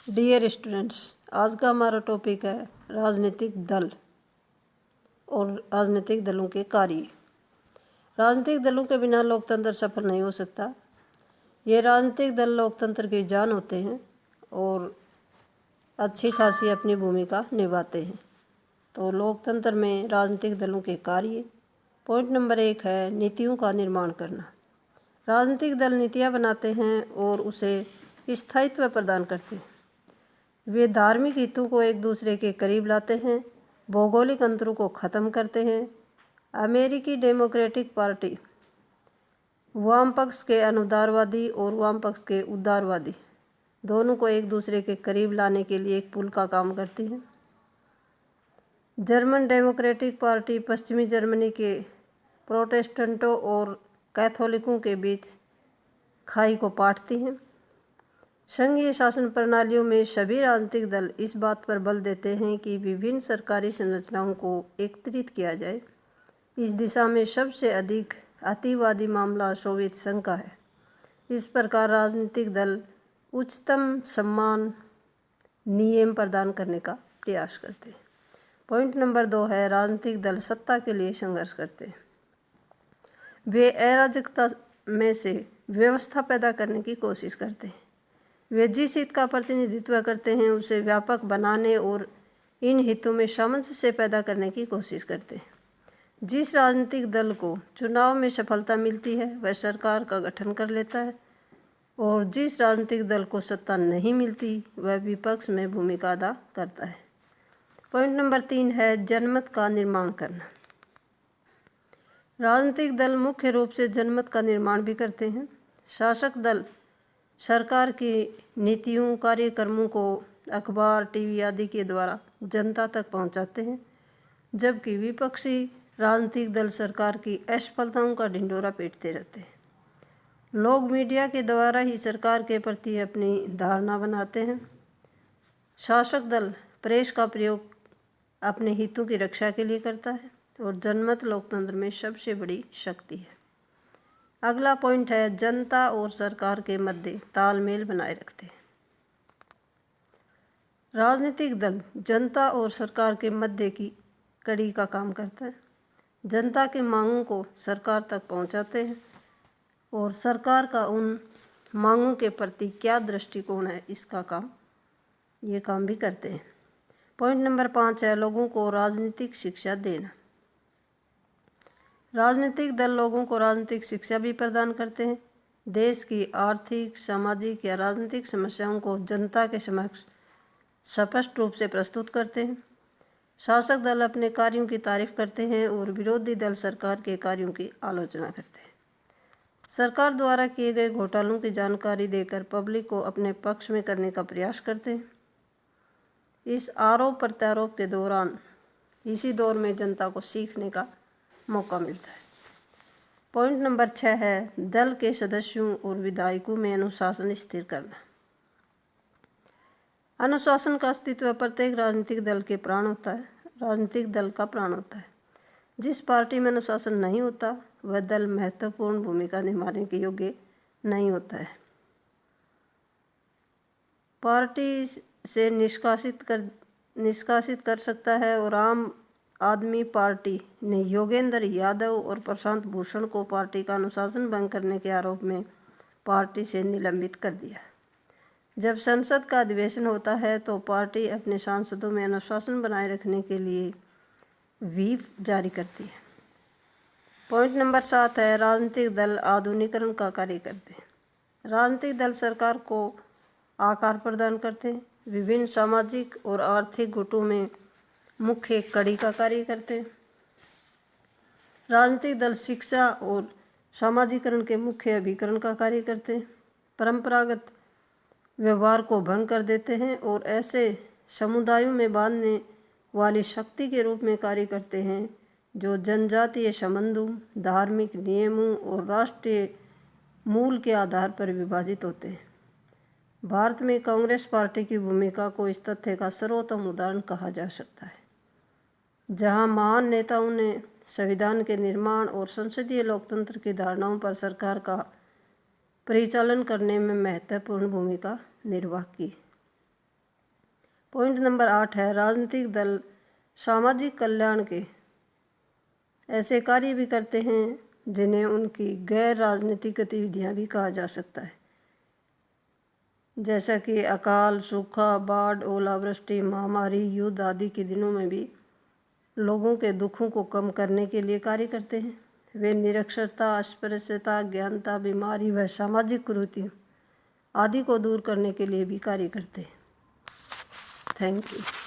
Dear students, आज का हमारा टॉपिक है राजनीतिक दल और राजनीतिक दलों के कार्य। राजनीतिक दलों के बिना लोकतंत्र सफल नहीं हो सकता। ये राजनीतिक दल लोकतंत्र की जान होते हैं और अच्छी खासी अपनी भूमिका निभाते हैं। तो लोकतंत्र में राजनीतिक दलों के कार्य। पॉइंट नंबर 1 है नीतियों का निर्माण करना। राजनीतिक दल नीतियाँ बनाते हैं और उसे स्थायित्व प्रदान करते हैं। वे धार्मिक हितों को एक दूसरे के करीब लाते हैं, भौगोलिक अंतरों को ख़त्म करते हैं। अमेरिकी डेमोक्रेटिक पार्टी वाम पक्ष के अनुदारवादी और वाम पक्ष के उदारवादी दोनों को एक दूसरे के करीब लाने के लिए एक पुल का काम करती है। जर्मन डेमोक्रेटिक पार्टी पश्चिमी जर्मनी के प्रोटेस्टेंटों और कैथोलिकों के बीच खाई को पाटती हैं। संघीय शासन प्रणालियों में सभी राजनीतिक दल इस बात पर बल देते हैं कि विभिन्न सरकारी संरचनाओं को एकत्रित किया जाए। इस दिशा में सबसे अधिक अतिवादी मामला सोवियत संघ का है। इस प्रकार राजनीतिक दल उच्चतम सम्मान नियम प्रदान करने का प्रयास करते हैं। पॉइंट नंबर 2 है राजनीतिक दल सत्ता के लिए संघर्ष करते हैं। वे अराजकता में से व्यवस्था पैदा करने की कोशिश करते हैं। वे जिस हित का प्रतिनिधित्व करते हैं उसे व्यापक बनाने और इन हितों में सामंजस्य पैदा करने की कोशिश करते हैं। जिस राजनीतिक दल को चुनाव में सफलता मिलती है वह सरकार का गठन कर लेता है और जिस राजनीतिक दल को सत्ता नहीं मिलती वह विपक्ष में भूमिका अदा करता है। पॉइंट नंबर 3 है जनमत का निर्माण करना। राजनीतिक दल मुख्य रूप से जनमत का निर्माण भी करते हैं। शासक दल सरकार की नीतियों कार्यक्रमों को अखबार, टीवी आदि के द्वारा जनता तक पहुंचाते हैं, जबकि विपक्षी राजनीतिक दल सरकार की असफलताओं का ढिंढोरा पीटते रहते हैं। लोग मीडिया के द्वारा ही सरकार के प्रति अपनी धारणा बनाते हैं। शासक दल प्रेस का प्रयोग अपने हितों की रक्षा के लिए करता है और जनमत लोकतंत्र में सबसे बड़ी शक्ति है। अगला पॉइंट है जनता और सरकार के मध्य तालमेल बनाए रखते हैं। राजनीतिक दल जनता और सरकार के मध्य की कड़ी का काम करता है। जनता की मांगों को सरकार तक पहुंचाते हैं और सरकार का उन मांगों के प्रति क्या दृष्टिकोण है इसका ये काम भी करते हैं। पॉइंट नंबर 5 है लोगों को राजनीतिक शिक्षा देना। राजनीतिक दल लोगों को राजनीतिक शिक्षा भी प्रदान करते हैं। देश की आर्थिक, सामाजिक या राजनीतिक समस्याओं को जनता के समक्ष स्पष्ट रूप से प्रस्तुत करते हैं। शासक दल अपने कार्यों की तारीफ करते हैं और विरोधी दल सरकार के कार्यों की आलोचना करते हैं। सरकार द्वारा किए गए घोटालों की जानकारी देकर पब्लिक को अपने पक्ष में करने का प्रयास करते हैं। इस आरोप प्रत्यारोप के दौरान इसी दौर में जनता को सीखने का मौका मिलता है। पॉइंट नंबर 6 है दल के सदस्यों और विधायकों में अनुशासन स्थिर करना। अनुशासन का अस्तित्व प्रत्येक राजनीतिक दल के प्राण होता है। राजनीतिक दल का प्राण होता है। जिस पार्टी में अनुशासन नहीं होता वह दल महत्वपूर्ण भूमिका निभाने के योग्य नहीं होता है। पार्टी से निष्कासित कर सकता है और आम आदमी पार्टी ने योगेंद्र यादव और प्रशांत भूषण को पार्टी का अनुशासन भंग करने के आरोप में पार्टी से निलंबित कर दिया। जब संसद का अधिवेशन होता है तो पार्टी अपने सांसदों में अनुशासन बनाए रखने के लिए व्हीप जारी करती है। पॉइंट नंबर 7 है राजनीतिक दल आधुनिकीकरण का कार्य करते हैं। राजनीतिक दल सरकार को आकार प्रदान करते हैं। विभिन्न सामाजिक और आर्थिक गुटों में मुख्य कड़ी का कार्य करते हैं। राजनीतिक दल शिक्षा और सामाजिकरण के मुख्य अभिकरण का कार्य करते हैं। परंपरागत व्यवहार को भंग कर देते हैं और ऐसे समुदायों में बांधने वाली शक्ति के रूप में कार्य करते हैं जो जनजातीय संबंधों, धार्मिक नियमों और राष्ट्रीय मूल के आधार पर विभाजित होते हैं। भारत में कांग्रेस पार्टी की भूमिका को इस तथ्य का सर्वोत्तम उदाहरण कहा जा सकता है, जहां महान नेताओं ने संविधान के निर्माण और संसदीय लोकतंत्र की धारणाओं पर सरकार का परिचालन करने में महत्वपूर्ण भूमिका निर्वाह की। पॉइंट नंबर 8 है, राजनीतिक दल सामाजिक कल्याण के ऐसे कार्य भी करते हैं जिन्हें उनकी गैर राजनीतिक गतिविधियां भी कहा जा सकता है, जैसा कि अकाल, सूखा, बाढ़, ओलावृष्टि, महामारी, युद्ध आदि के दिनों में भी लोगों के दुखों को कम करने के लिए कार्य करते हैं। वे निरक्षरता, अस्पृश्यता, अज्ञानता, बीमारी व सामाजिक कुरीतियों आदि को दूर करने के लिए भी कार्य करते हैं। Thank you.